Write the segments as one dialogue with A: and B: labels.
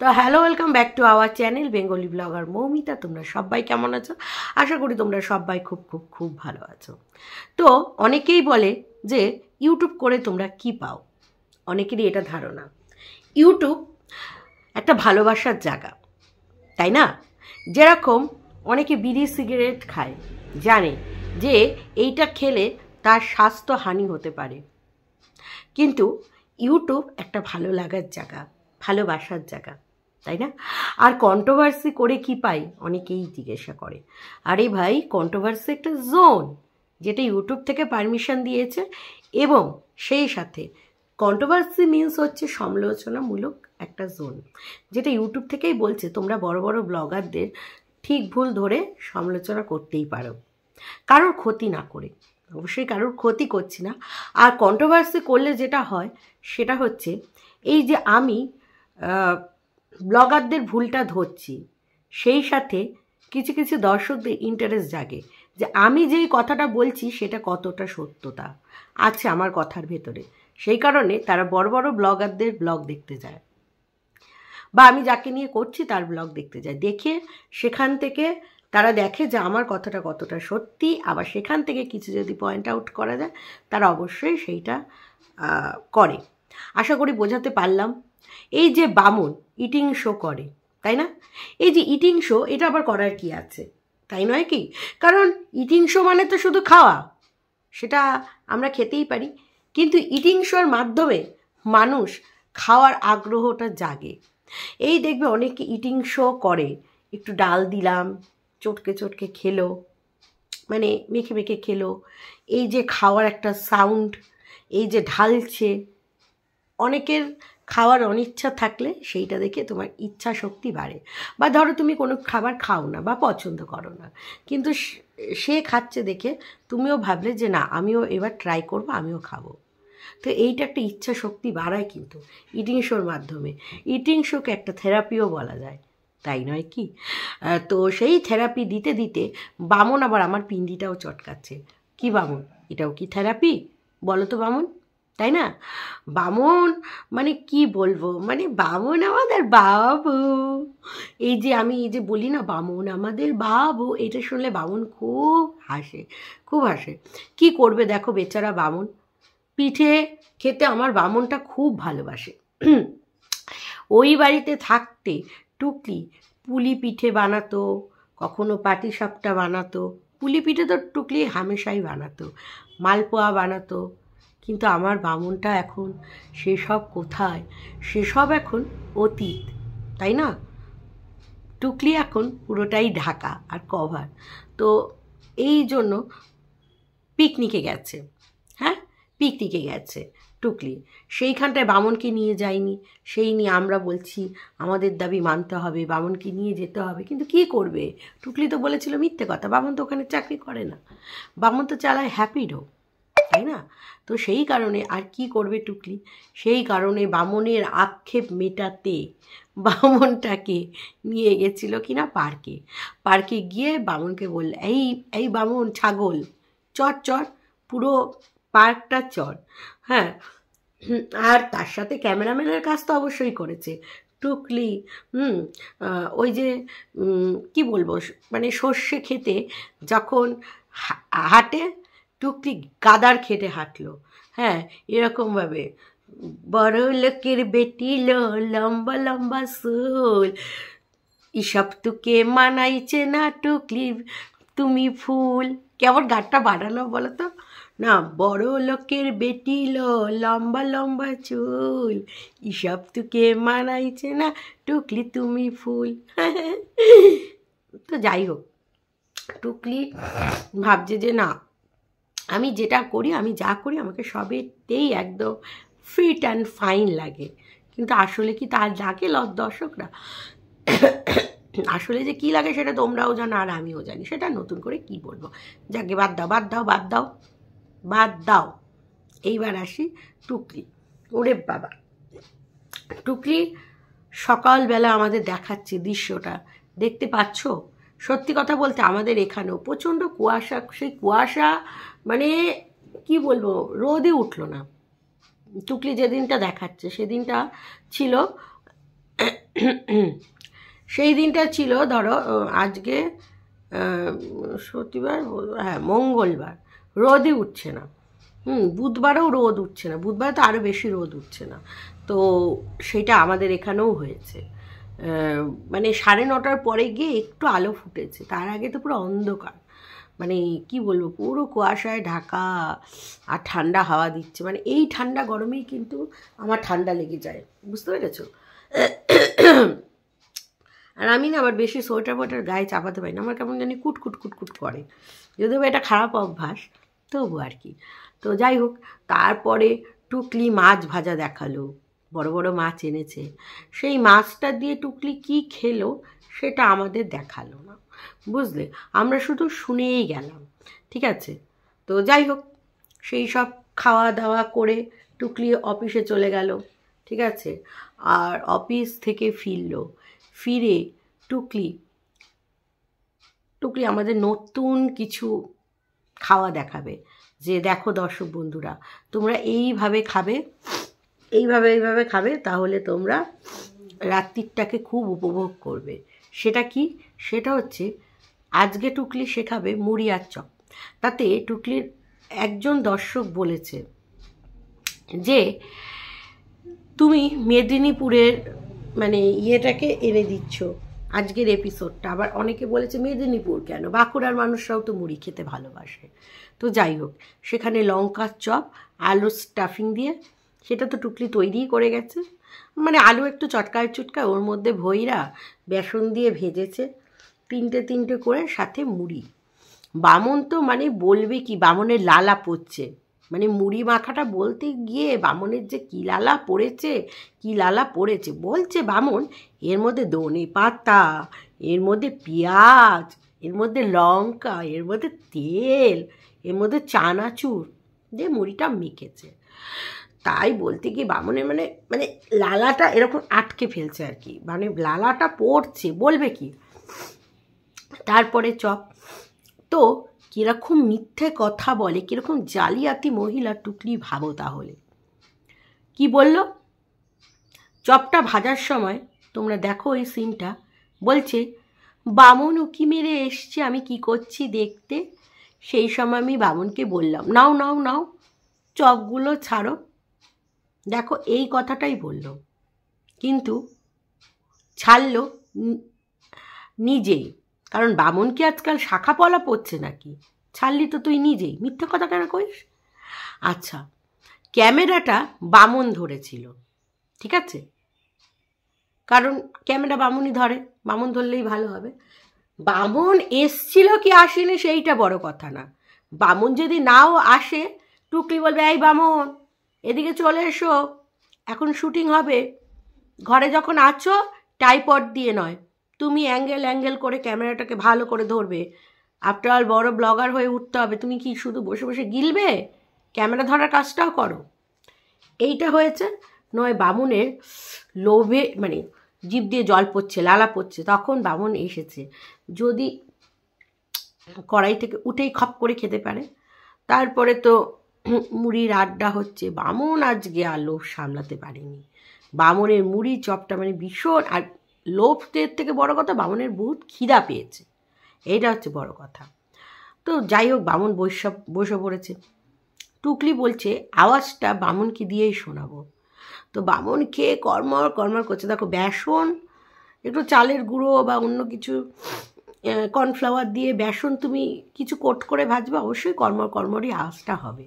A: তো hello, welcome back to our channel Bengali blogger Moumita. তোমরা সবাই কেমন আছো? আশা করি তোমরা সবাই খুব খুব খুব ভালো আছো। তো অনেকেই বলে যে ইউটিউব করে তোমরা কি পাও। অনেকেরই এটা ধারণা ইউটিউব একটা ভালোবাসার জায়গা, তাই না? যেরকম অনেকে বিড়ি সিগারেট খায়, জানে যে এইটা খেলে তার স্বাস্থ্য হানি হতে পারে, কিন্তু ইউটিউব একটা ভালো লাগার জায়গা, ভালোবাসার জায়গা, তাই না? আর কন্ট্রোভার্সি করে কি পাই অনেকেই জিজ্ঞাসা করে। আরে ভাই, কন্ট্রোভার্সি একটা জোন, যেটা ইউটিউব থেকে পারমিশন দিয়েছে, এবং সেই সাথে কন্ট্রোভার্সি মিনস হচ্ছে সমালোচনামূলক একটা জোন, যেটা ইউটিউব থেকেই বলছে তোমরা বড় বড় ব্লগারদের ঠিক ভুল ধরে সমালোচনা করতেই পারো, কারোর ক্ষতি না করে। অবশ্যই কারোর ক্ষতি করছি না। আর কন্ট্রোভার্সি করলে যেটা হয় সেটা হচ্ছে এই যে আমি ব্লগারদের ভুলটা ধরছি, সেই সাথে কিছু কিছু দর্শকদের ইন্টারেস্ট জাগে যে আমি যেই কথাটা বলছি সেটা কতটা সত্যতা আছে আমার কথার ভেতরে। সেই কারণে তারা বড় বড় ব্লগারদের ব্লগ দেখতে যায়, বা আমি যাকে নিয়ে করছি তার ব্লগ দেখতে যায়। দেখে সেখান থেকে তারা দেখে যে আমার কথাটা কতটা সত্যি, আবার সেখান থেকে কিছু যদি পয়েন্ট আউট করা যায় তারা অবশ্যই সেইটা করে। আশা করি বোঝাতে পারলাম। এই যে বামন ইটিং শো করে, তাই না? এই যে ইটিং শো, এটা আবার করার কি আছে, তাই নয় কি? কারণ ইটিং শো মানে তো শুধু খাওয়া, সেটা আমরা খেতেই পারি, কিন্তু ইটিং শোর মাধ্যমে মানুষ খাওয়ার আগ্রহটা জাগে। এই দেখবে অনেকে ইটিং শো করে, একটু ডাল দিলাম, চটকে চটকে খেলো, মানে মেখে মেখে খেলো, এই যে খাওয়ার একটা সাউন্ড, এই যে ঢালছে, অনেকের খাওয়ার অনিচ্ছা থাকলে সেইটা দেখে তোমার ইচ্ছা শক্তি বাড়ে। বা ধরো তুমি কোনো খাবার খাও না বা পছন্দ করো না, কিন্তু সে খাচ্ছে দেখে তুমিও ভাবলে যে না, আমিও এবার ট্রাই করবো, আমিও খাবো। তো এইটা একটা ইচ্ছা শক্তি বাড়ায় কিন্তু ইটিং শোর মাধ্যমে। ইটিং শোকে একটা থেরাপিও বলা যায়, তাই নয় কি? তো সেই থেরাপি দিতে দিতে বামন আবার আমার পিন্ডিটাও চটকাচ্ছে। কি বামন, এটাও কি থেরাপি? বলো তো বামন, তাই না? বামন মানে কি বলবো, মানে বামন আমাদের বাবু। এই যে আমি এই যে বলি না বামন আমাদের বাবু, এটা শুনলে বামন খুব হাসে, খুব হাসে। কি করবে দেখো, বেচারা বামন। পিঠে খেতে আমার বামনটা খুব ভালোবাসে। ওই বাড়িতে থাকতে টুকলি পুলি পিঠে বানাতো, কখনো পাটিসাপটা বানাতো। পুলি পিঠে তো টুকলি হামেশাই বানাতো, মালপোয়া বানাতো। কিন্তু আমার বামনটা এখন সেসব কোথায়, সেসব এখন অতীত, তাই না? টুকলি এখন পুরোটাই ঢাকা আর কভার। তো এই জন্য পিকনিকে গেছে, হ্যাঁ পিকনিকে গেছে টুকলি, সেইখানটায় বামনকে নিয়ে যায়নি। সেই নিয়ে আমরা বলছি আমাদের দাবি মানতে হবে, বামনকে নিয়ে যেতে হবে, কিন্তু কি করবে? টুকলি তো বলেছিল মিথ্যে কথা, বামন তো ওখানে চাকরি করে না, বামন তো চালায় হ্যাপিডো, তাই না? তো সেই কারণে আর কি করবে টুকলি, সেই কারণে বামনের আক্ষেপ মেটাতে বামনটাকে নিয়ে গেছিল কিনা পার্কে। পার্কে গিয়ে বামনকে বললে, এই এই বামন ছাগল, চট চট পুরো পার্কটা চট। হ্যাঁ, আর তার সাথে ক্যামেরাম্যানের কাজ তো অবশ্যই করেছে টুকলি। ওই যে কি বলবো, মানে সর্ষে খেতে যখন হাঁটে, টুকলি গাদার খেতে হাঁটলো। হ্যাঁ, এরকমভাবে বড় লোকের বেটি লো, লম্বা লম্বা চুল, এসব তোকে মানাইছে না টুকলি, তুমি ফুল। কেমন গানটা বানানো বলো তো? না, বড় লোকের বেটি লো, লম্বা লম্বা চুল, এসব তোকে মানাইছে না টুকলি, তুমি ফুল। তো যাই হোক, টুকলি ভাবছে যে না, আমি যেটা করি, আমি যা করি, আমাকে সবেতেই একদম ফিট অ্যান্ড ফাইন লাগে। কিন্তু আসলে কি তার লাগে দর্শকরা? আসলে যে কী লাগে সেটা তোমরাও জানো আর আমিও জানি, সেটা নতুন করে কি বলবো। যাকে বাদ দাও, বাদ দাও, বাদ দাও, বাদ দাও। এইবার আসি টুকলি। ওরে বাবা, টুকলি সকালবেলা আমাদের দেখাচ্ছে দৃশ্যটা, দেখতে পাচ্ছ? সত্যি কথা বলতে আমাদের এখানেও প্রচণ্ড কুয়াশা, সেই কুয়াশা মানে কি বলবো, রোদই উঠলো না। টুকলি যেদিনটা দেখাচ্ছে সেদিনটা ছিল সেই দিনটা ছিল ধরো আজকে শনিবার, হ্যাঁ মঙ্গলবার, রোদই উঠছে না। বুধবারেও রোদ উঠছে না, বুধবারে তো আরও বেশি রোদ উঠছে না। তো সেটা আমাদের এখানেও হয়েছে। মানে 9:30 পরে গিয়ে একটু আলো ফুটেছে, তার আগে তো পুরো অন্ধকার। মানে কি বলবো, পুরো কুয়াশায় ঢাকা, আর ঠান্ডা হাওয়া দিচ্ছে। মানে এই ঠান্ডা গরমেই কিন্তু আমার ঠান্ডা লেগে যায়, বুঝতে পেরেছো? আর আমি না আবার বেশি সোয়েটার ফোয়েটার গায়ে চাপাতে পারি না, আমার কেমন জানি কুটকুট কুটকুট করে, যদিও এটা খারাপ অভ্যাস, তবু আর কি। তো যাই হোক, তারপরে টুকলি মাছ ভাজা দেখালো, বড় বড় মাছ এনেছে। সেই মাছটা দিয়ে টুকলি কি খেলো সেটা আমাদের দেখালো না, বুঝলে, আমরা শুধু শুনেই গেলাম। ঠিক আছে, তো যাই হোক, সেই সব খাওয়া দাওয়া করে টুকলি অফিসে চলে গেল। ঠিক আছে, আর অফিস থেকে ফিরে টুকলি আমাদের নতুন কিছু খাওয়া দেখাবে, যে দেখো দর্শক বন্ধুরা, তোমরা এইভাবে খাবে, এইভাবে খাবে, তাহলে তোমরা রাত্রিটাকে খুব উপভোগ করবে। সেটা কি? সেটা হচ্ছে আজকে টুকলি শেখাবে মুড়ি আর চপ। তাতে টুকলির একজন দর্শক বলেছে যে তুমি মেদিনীপুরের মানে ইয়েটাকে এনে দিচ্ছ আজকের এপিসোডটা। আবার অনেকে বলেছে মেদিনীপুর কেন, বাঁকুড়ার মানুষরাও তো মুড়ি খেতে ভালোবাসে। তো যাই হোক, সেখানে লঙ্কার চপ, আলুর স্টাফিং দিয়ে, সেটা তো টুকলি তৈরিই করে গেছে। মানে আলু একটু চটকায় ওর মধ্যে ভইরা বেসন দিয়ে ভেজেছে, তিনটে করে, সাথে মুড়ি। বামন তো মানে বলবে কি, বামনের লালা পড়ছে। মানে মুড়ি মাখাটা বলতে গিয়ে বামনের যে কী লালা পড়েছে বলছে বামন, এর মধ্যে ধনে পাতা, এর মধ্যে পেঁয়াজ, এর মধ্যে লঙ্কা, এর মধ্যে তেল, এর মধ্যে চানাচুর দিয়ে মুড়িটা মেখেছে। তাই বলতে গিয়ে বামনের মানে মানে লালাটা এরকম আটকে ফেলছে আর কি, মানে লালাটা পড়ছে, বলবে কি। তারপরে চপ তো কীরকম মিথ্যে কথা বলে, কীরকম জালিয়াতি মহিলা টুকলি, ভাবো তাহলে। কি বলল? চপটা ভাজার সময় তোমরা দেখো এই সিনটা, বলছে বামন উকি মেরে এসছে, আমি কি করছি দেখতে। সেই সময় আমি বামনকে বললাম, নাও নাও নাও চপগুলো ছাড়ো। দেখো এই কথাটাই বলল, কিন্তু ছাড়লো নিজেই। কারণ বামন কি আজকাল শাখা পলা পড়ছে নাকি? ছাড়লি তো তুই নিজেই, মিথ্যে কথা কেন কইস? আচ্ছা, ক্যামেরাটা বামন ধরেছিল, ঠিক আছে, কারণ ক্যামেরা বামনই ধরে, বামন ধরলেই ভালো হবে। বামন এসছিল কি আসেনি সেইটা বড় কথা না। বামন যদি নাও আসে, টুকলি বলবে, এই বামন এদিকে চলে এসো, এখন শুটিং হবে। ঘরে যখন আছো ট্রাইপড দিয়ে নয়, তুমি অ্যাঙ্গেল করে ক্যামেরাটাকে ভালো করে ধরবে। আফটার অল বড় ব্লগার হয়ে উঠতে হবে, তুমি কি শুধু বসে বসে গিলবে? ক্যামেরা ধরার কাজটাও করো। এইটা হয়েছে। নয় বামুনের লোভে মানে জিভ দিয়ে জল পড়ছে, লালা পড়ছে, তখন বামন এসেছে। যদি কড়াই থেকে উঠেই খপ করে খেতে পারে। তারপরে তো মুড়ির আড্ডা হচ্ছে। বামন আজকে আর লোভ সামলাতে পারেনি। বামনের মুড়ি চপটা মানে ভীষণ, আর লোভের থেকে বড় কথা বামনের বহুত খিদা পেয়েছে, এইটা হচ্ছে বড় কথা। তো যাই হোক, বামন বসে পড়েছে। টুকলি বলছে আওয়াজটা বামনকে দিয়েই শোনাবো। তো বামন খেয়ে কর্মর করছে। দেখো, বেসন, একটু চালের গুঁড়ো বা অন্য কিছু কর্নফ্লাওয়ার দিয়ে বেসন তুমি কিছু কোট করে ভাজবে, অবশ্যই কর্মরই আওয়াজটা হবে।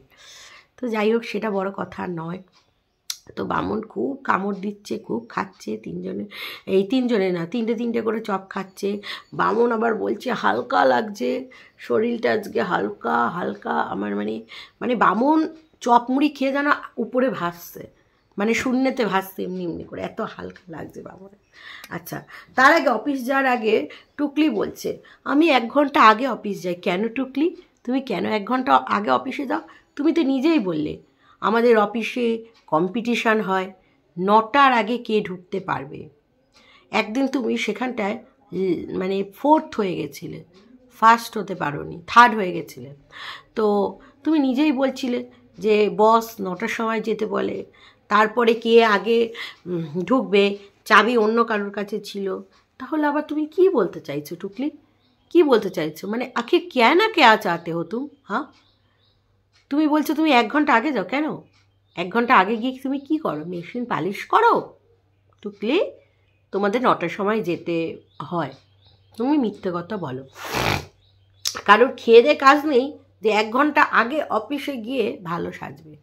A: তো যাই হোক, সেটা বড় কথা নয়। তো বামন খুব কামড় দিচ্ছে, খুব খাচ্ছে, তিনজনে না, তিনটে করে চপ খাচ্ছে। বামন আবার বলছে হালকা লাগছে শরীরটা আজকে, হালকা আমার মানে বামন চপ মুড়ি খেয়ে যেন উপরে ভাসছে, মানে শূন্যতে ভাসছে এমনি করে, এত হালকা লাগছে বামনের। আচ্ছা, তার আগে অফিস যাওয়ার আগে টুকলি বলছে আমি 1 ঘন্টা আগে অফিস যাই। কেন টুকলি, তুমি কেন 1 ঘন্টা আগে অফিসে যাও? তুমি তো নিজেই বললে আমাদের অফিসে কম্পিটিশান হয়, 9টার আগে কে ঢুকতে পারবে। একদিন তুমি সেখানটায় মানে 4th হয়ে গেছিলে, ফার্স্ট হতে পারোনি, 3rd হয়ে গেছিলে। তো তুমি নিজেই বলছিলে যে বস 9টার সময় যেতে বলে, তারপরে কে আগে ঢুকবে, চাবি অন্য কারোর কাছে ছিল, তাহলে আবার তুমি কি বলতে চাইছো টুকলি? কি বলতে চাইছো? মানে আখির ক্যা না ক্যা চাতে হো তুম? হ্যাঁ, তুমি বলছো তুমি 1 ঘন্টা আগে যাও, কেন? 1 ঘন্টা আগে গিয়ে তুমি কি করো? মেশিন পালিশ করো? টুকলি, তোমাদের 9টার সময় যেতে হয়, তুমি মিথ্যে কথা বলো। কারোর খেয়ে দে কাজ নেই যে 1 ঘন্টা আগে অফিসে গিয়ে ভালো সাজবে।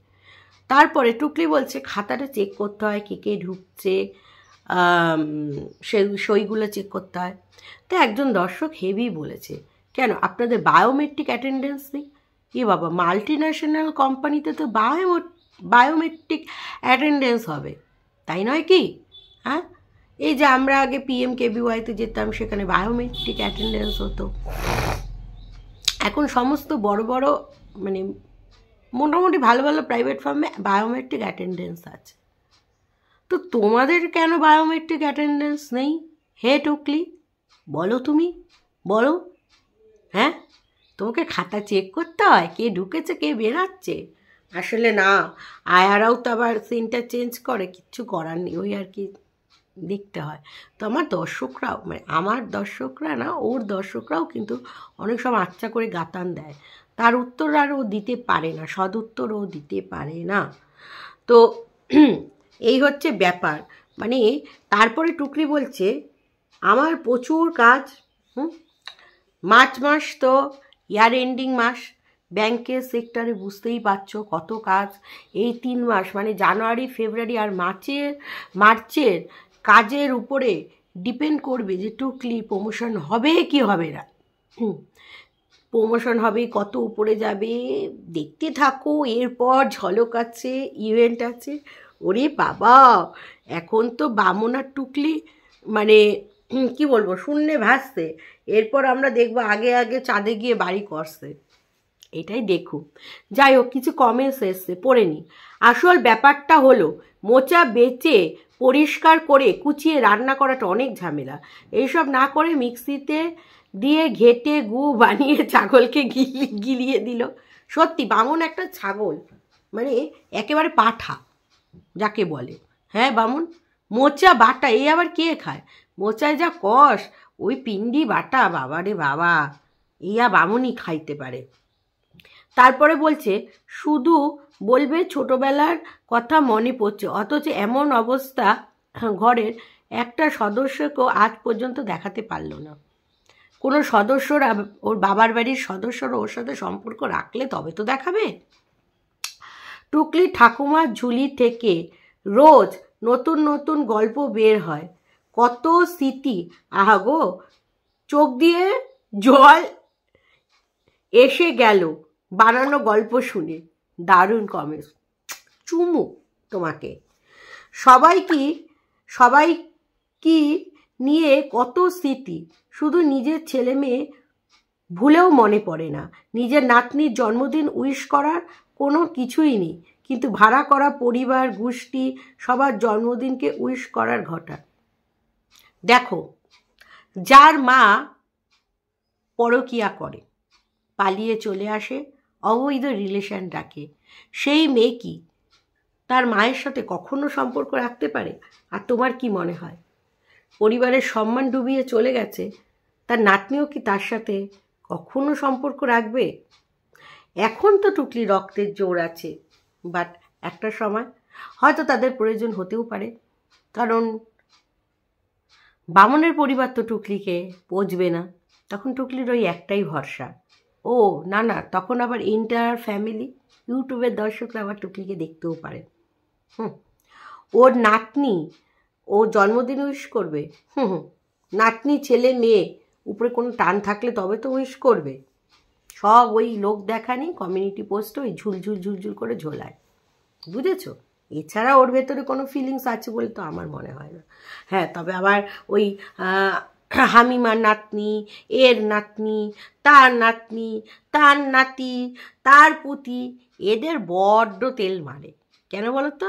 A: তারপরে টুকলি বলছে খাতাটা চেক করতে হয়, কে কে ঢুকছে, সেই সইগুলো চেক করতে হয়। তো একজন দর্শক হেভি বলেছে, কেন আপনাদের বায়োমেট্রিক অ্যাটেন্ডেন্স নেই? এ বাবা, মাল্টি ন্যাশনাল কোম্পানিতে তো বায়োমেট্রিক অ্যাটেন্ডেন্স হবে, তাই নয় কি? হ্যাঁ, এই যে আমরা আগে PMKVYতে যেতাম, সেখানে বায়োমেট্রিক অ্যাটেন্ডেন্স হতো। এখন সমস্ত বড় বড় মানে মোটামুটি ভালো ভালো প্রাইভেট ফার্মে বায়োমেট্রিক অ্যাটেন্ডেন্স আছে। তো তোমাদের কেন বায়োমেট্রিক অ্যাটেন্ডেন্স নেই? হে টুকলি, বলো তুমি, বলো। হ্যাঁ, তোমাকে খাতা চেক করতে হয় কে ঢুকেছে কে বেরাচ্ছে? আসলে না, আয়ারাও তো আবার সিনটা চেঞ্জ করে, কিচ্ছু করার নেই, ওই আর কি দেখতে হয়। তো আমার দর্শকরাও, মানে আমার দর্শকরা না, ওর দর্শকরাও কিন্তু অনেক সময় আচ্ছা করে গাতান দেয়, তার উত্তর আর ও দিতে পারে না, সদ উত্তর ও দিতে পারে না। তো এই হচ্ছে ব্যাপার। মানে তারপরে টুকরি বলছে আমার প্রচুর কাজ, মার্চ মাস তো ইয়ার এন্ডিং মাস, ব্যাংকের সেক্টরে বুঝতেই পারছো কত কাজ। এই 3 মাস মানে জানুয়ারি, ফেব্রুয়ারি আর মার্চের কাজের উপরে ডিপেন্ড করবে যে টুকলি প্রমোশন হবে কি হবে না। প্রমোশন হবে, কত উপরে যাবে, দেখতে থাকো। এরপর ঝলক আছে, ইভেন্ট আছে। ওরে বাবা, এখন তো বামন আর টুকলি মানে কি বলবো, শূন্যে ভাসছে। এরপর আমরা দেখবো আগে আগে চাঁদে গিয়ে বাড়ি করছে, এটাই দেখুন। যাই হোক, কিছু কমেন্টস এসছে, পড়ে নি। আসল ব্যাপারটা হলো মোচা বেচে পরিষ্কার করে কুচিয়ে রান্না করাটা অনেক ঝামেলা। এইসব না করে মিক্সিতে দিয়ে ঘেটে গু বানিয়ে ছাগলকে গিলিয়ে দিল। সত্যি বামন একটা ছাগল, মানে একেবারে পাঠা যাকে বলে। হ্যাঁ বামন, মোচা বাটা এই আবার কে খায়? মোচায় যা কষ, ওই পিন্ডি বাটা, বাবা রে বাবা, ইয়া বামনই খাইতে পারে। তারপরে বলছে শুধু বলবে ছোটবেলার কথা মনে পড়ছে, অথচ এমন অবস্থা ঘরের একটা সদস্যকেও আজ পর্যন্ত দেখাতে পারল না। কোনো সদস্যরা, ওর বাবার বাড়ির সদস্যরা ওর সাথে সম্পর্ক রাখলে তবে তো দেখাবে। টুকলি ঠাকুমার ঝুলি থেকে রোজ নতুন নতুন গল্প বের হয়, কত স্মৃতি। আহাগো, চোখ দিয়ে জল এসে গেল বানানো গল্প শুনে। দারুণ কমেন্টস, চুমু তোমাকে। সবাই কি নিয়ে কত স্মৃতি, শুধু নিজের ছেলে মেয়ে ভুলেও মনে পড়ে না। নিজের নাতনির জন্মদিন উইশ করার কোনো কিছুই নেই, কিন্তু ভাড়া করা পরিবার গোষ্ঠী সবার জন্মদিনকে উইশ করার ঘটা। দেখো, যার মা পরকিয়া করে, পালিয়ে চলে আসে, অবৈধ রিলেশন রাখে, সেই মেয়ে কি তার মায়ের সাথে কখনো সম্পর্ক রাখতে পারে? আর তোমার কি মনে হয় পরিবারের সম্মান ডুবিয়ে চলে গেছে, তার নাতনিও কি তার সাথে কখনো সম্পর্ক রাখবে? এখন তো টুকলি রক্তের জোর আছে, বাট একটা সময় হয়তো তাদের প্রয়োজন হতেও পারে, কারণ বামনের পরিবার তো টুকলিকে পচবে না। তখন টুকলির ওই একটাই ভরসা, ও না না, তখন আবার এন্টায়ার ফ্যামিলি, ইউটিউবের দর্শকরা আবার টুকলিকে দেখতেও পারে। ওর নাতনি ও জন্মদিন উইশ করবে, নাতনি ছেলে মেয়ে উপরে কোনো টান থাকলে তবে তো উইশ করবে। সব ওই লোক দেখানি কমিউনিটি পোস্টে ওই ঝুলঝুল ঝুলঝুল করে ঝোলায়, বুঝেছো? এছাড়া ওর ভেতরে কোনো ফিলিংস আছে বলে তো আমার মনে হয় না। হ্যাঁ, তবে আবার ওই হামিমার নাতনি, এর নাতনি, তার নাতনি, তার নাতি, তার পুতি, এদের বড্ড তেল মারে। কেন বলো তো?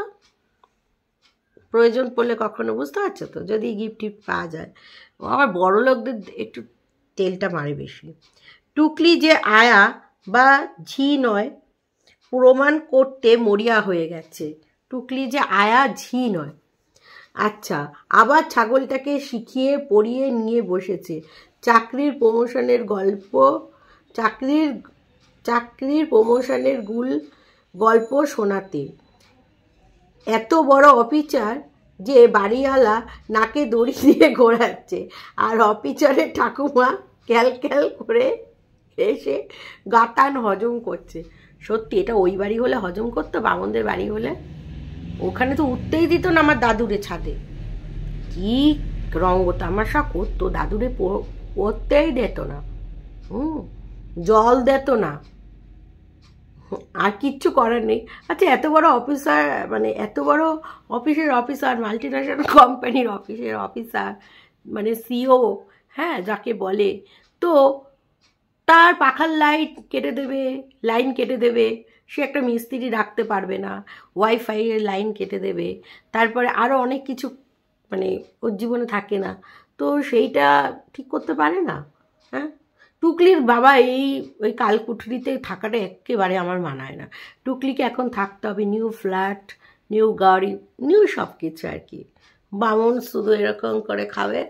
A: প্রয়োজন পড়লে কখনো, বুঝতে পারছো তো, যদি গিফট টিফট পাওয়া যায়। আবার বড় লোকদের একটু তেলটা মারে বেশি। টুকলি যে আয়া বা ঝি নয় প্রমাণ করতে মরিয়া হয়ে গেছে। টুকলি যে আয়া ঝি নয়, আচ্ছা, আবার ছাগলটাকে শিখিয়ে পড়িয়ে নিয়ে বসেছে চাকরির প্রমোশনের গল্প, চাকরির চাকরির প্রমোশনের গল্প শোনাতে। এত বড় অফিসার যে বাড়িওয়ালা নাকে দড়ি দিয়ে ঘোরাচ্ছে, আর অফিসারের ঠাকুমা ক্যাল ক্যাল করে এসে গাতান হজম করছে। সত্যি এটা ওই বাড়ি হলে হজম করতো, বামনদের বাড়ি হলে ওখানে তো উঠতেই দিত না আমার দাদুরে ছাদে। কি রঙ্গ তামাশা করতো, দাদুরে পড়তেই দিত না, জল দিত না, আর কিচ্ছু করার নেই। আচ্ছা, এত বড় অফিসার, মানে এত বড় অফিসের অফিসার, মাল্টিন্যাশনাল কোম্পানির অফিসের অফিসার, মানে সিও, হ্যাঁ যাকে বলে, তো তার পাখার লাইন কেটে দেবে, সে একটা মিস্ত্রি রাখতে পারবে না, ওয়াইফাইয়ের লাইন কেটে দেবে, তারপরে আরও অনেক কিছু মানে ওর জীবনে থাকে না, তো সেইটা ঠিক করতে পারে না। হ্যাঁ, টুকলির বাবা ওই কালকুঠরিতে থাকাটা একেবারে আমার মানায় না। টুকলিকে এখন থাকতে হবে নিউ ফ্ল্যাট, নিউ গাড়ি, নিউ সব কিছু আর কি। বামন শুধু এরকম করে খাবে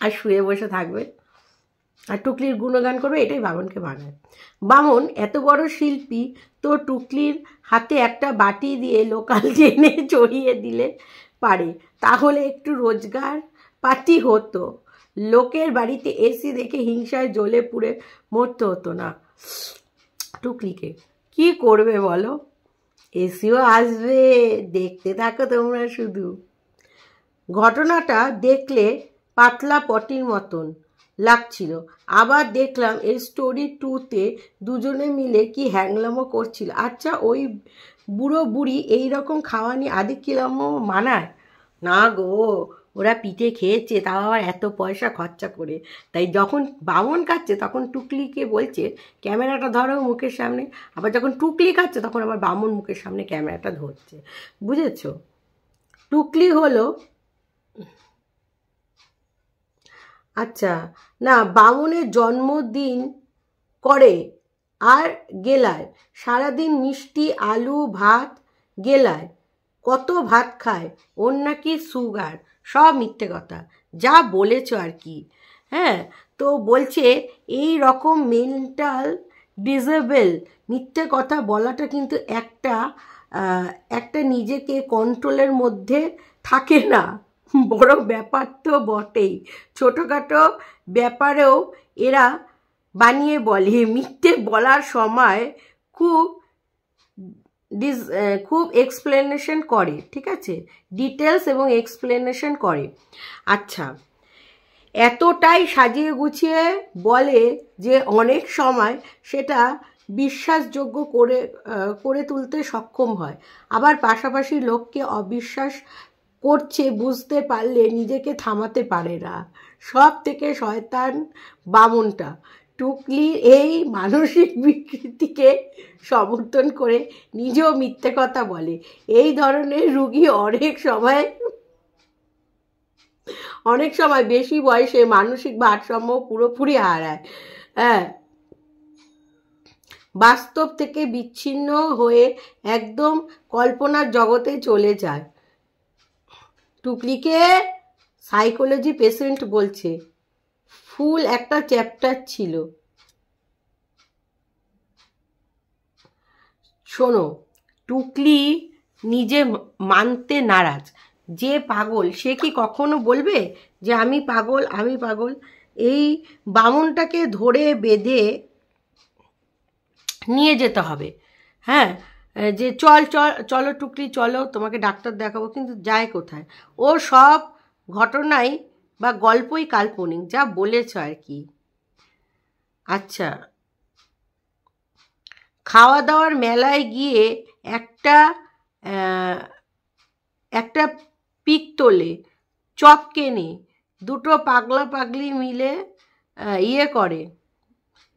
A: আর শুয়ে বসে থাকবে আর টুকলির গুণগান করবে, এটাই বামনকে মানায়। বামন এত বড় শিল্পী, তো টুকলির হাতে একটা বাটি দিয়ে লোকাল ট্রেনে চড়িয়ে দিলে পারে, তাহলে একটু রোজগার পাতি হতো, লোকের বাড়িতে এসি দেখে হিংসায় জ্বলে পুড়ে মরতে হতো না টুকলিকে। কি করবে বলো, এসিও আসবে, দেখতে থাকো তোমরা শুধু। ঘটনাটা দেখলে পাতলা পটির মতন লাগছিল, আবার দেখলাম এই স্টোরি 2-তে দুজনে মিলে কি হ্যাংলামো করছিল। আচ্ছা, ওই বুড়ো বুড়ি এইরকম খাওয়ানি আদি কিলামও মানায় না গো, ওরা পিঠে খেয়েছে, তাও আবার এত পয়সা খরচা করে। তাই যখন বামন খাচ্ছে তখন টুকলিকে বলছে ক্যামেরাটা ধরো মুখের সামনে, আবার যখন টুকলি খাচ্ছে তখন আবার বামন মুখের সামনে ক্যামেরাটা ধরছে, বুঝেছো? টুকলি হলো, আচ্ছা না, বামনের জন্মদিন করে আর গেলায় সারাদিন মিষ্টি আলু ভাত, গেলায় কত ভাত খায়, ওর নাকি সুগার, সব মিথ্যে কথা, যা বলেছ আর কি। হ্যাঁ, তো বলছে এই রকম মেন্টাল ডিসেবল মিথ্যে কথা বলাটা কিন্তু একটা নিজেকে কন্ট্রোলের মধ্যে থাকে না, বড় ব্যাপার তো বটেই। ছোটোখাটো ব্যাপারেও এরা বানিয়ে বলে, মিথ্যে বলার সময় খুব এক্সপ্লেনেশন করে, ঠিক আছে, ডিটেলস এবং এক্সপ্লেনেশন করে। আচ্ছা, এতটাই সাজিয়ে গুছিয়ে বলে যে অনেক সময় সেটা বিশ্বাসযোগ্য করে তুলতে সক্ষম হয়, আবার পাশাপাশি লোককে অবিশ্বাস করছে বুঝতে পারলে নিজেকে থামাতে পারে না। সব থেকে শয়তান বামনটা। টুকলির এই মানসিক বিকৃতিকে সমর্থন করে নিজেও মিথ্যে কথা বলে। এই ধরনের রুগী অনেক সময় বেশি বয়সে মানসিক ভারসাম্য পুরোপুরি হারায়। হ্যাঁ, বাস্তব থেকে বিচ্ছিন্ন হয়ে একদম কল্পনার জগতে চলে যায়। টুকলিকে সাইকোলজি পেশেন্ট বলছে, ফুল একটা চ্যাপ্টার ছিল। শোনো, টুকলি নিজে মানতে নারাজ, যে পাগল সে কি কখনো বলবে যে আমি পাগল? এই বামনটাকে ধরে বেঁধে নিয়ে যেতে হবে। হ্যাঁ, যে চলো টুকলি চলো, তোমাকে ডাক্তার দেখাবো, কিন্তু যায় কোথায়? ও সব ঘটনাই বা গল্পই কাল্পনিক, যা বলেছ আর কি। আচ্ছা, খাওয়া দাওয়ার মেলায় গিয়ে একটা পিত্তলে চপ কেনে, দুটো পাগলা পাগলি মিলে করে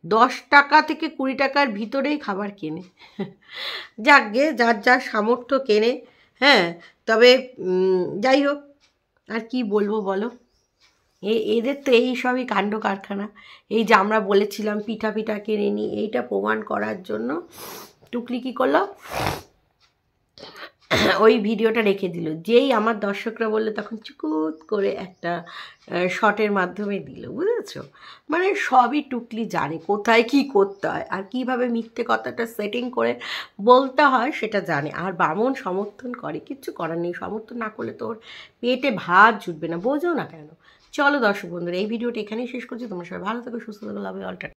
A: 10 টাকা থেকে 20 টাকার ভিতরেই খাবার কেনে। যাকগে, যার সামর্থ্য কেনে। হ্যাঁ, তবে যাই হোক, আর কি বলবো বলো, এদের তো এই সবই কাণ্ড কারখানা। এই যে আমরা বলেছিলাম পিঠা কেনে নি, এইটা প্রমাণ করার জন্য টুকলি কী করলো, ওই ভিডিওটা রেখে দিল। যেই আমার দর্শকরা বললে তখন চুকুত করে একটা শটের মাধ্যমে দিল, বুঝেছো? মানে সবই টুকলি জানে কোথায় কি করতে হয় আর কিভাবে মিথ্যে কথাটা সেটিং করে বলতে হয় সেটা জানে। আর বামন সমর্থন করে, কিচ্ছু করার নেই, সমর্থন না করলে তোর পেটে ভাত জুটবে না, বোঝো না কেন? চলো দর্শক বন্ধুরা, এই ভিডিওটা এখানেই শেষ করছি। তোমরা সবাই ভালো থাকো, সুস্থ থাকো, লাভ ইউ অল।